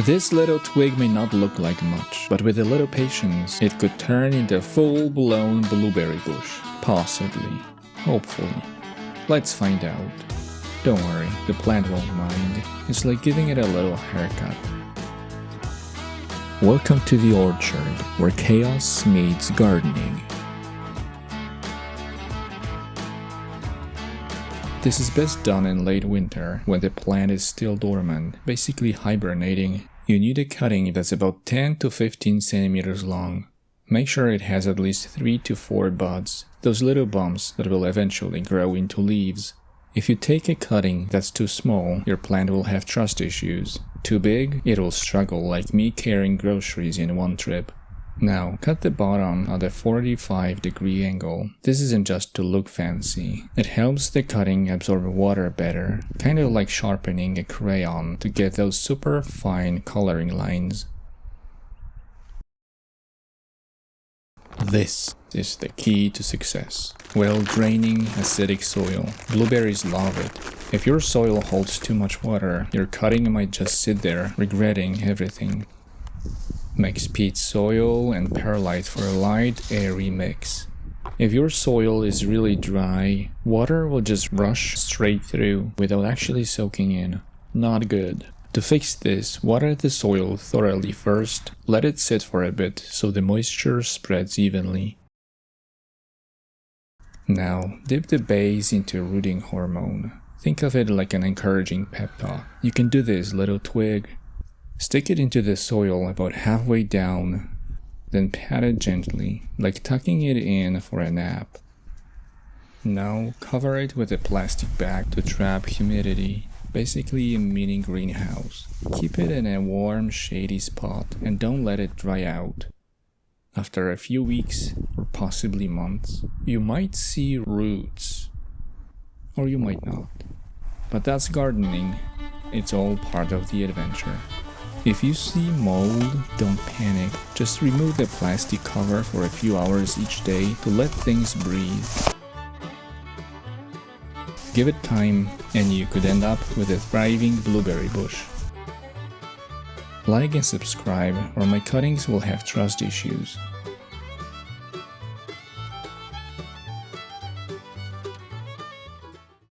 This little twig may not look like much, but with a little patience, it could turn into a full-blown blueberry bush. Possibly. Hopefully. Let's find out. Don't worry, the plant won't mind. It's like giving it a little haircut. Welcome to the orchard, where chaos meets gardening. This is best done in late winter, when the plant is still dormant, basically hibernating. You need a cutting that's about 10 to 15 centimeters long. Make sure it has at least 3 to 4 buds, those little bumps that will eventually grow into leaves. If you take a cutting that's too small, your plant will have trust issues. Too big, it will struggle like me carrying groceries in one trip. Now, cut the bottom at a 45-degree angle. This isn't just to look fancy. It helps the cutting absorb water better, kind of like sharpening a crayon to get those super fine coloring lines. This is the key to success. Well-draining, acidic soil. Blueberries love it. If your soil holds too much water, your cutting might just sit there, regretting everything. Mix peat soil and perlite for a light, airy mix. If your soil is really dry, water will just rush straight through without actually soaking in. Not good. To fix this, water the soil thoroughly first. Let it sit for a bit so the moisture spreads evenly. Now, dip the base into rooting hormone. Think of it like an encouraging pep talk. You can do this, little twig. Stick it into the soil about halfway down, then pat it gently, like tucking it in for a nap. Now, cover it with a plastic bag to trap humidity, basically a mini greenhouse. Keep it in a warm, shady spot and don't let it dry out. After a few weeks, or possibly months, you might see roots. Or you might not. But that's gardening. It's all part of the adventure. If you see mold, don't panic. Just remove the plastic cover for a few hours each day to let things breathe. Give it time, and you could end up with a thriving blueberry bush. Like and subscribe, or my cuttings will have trust issues.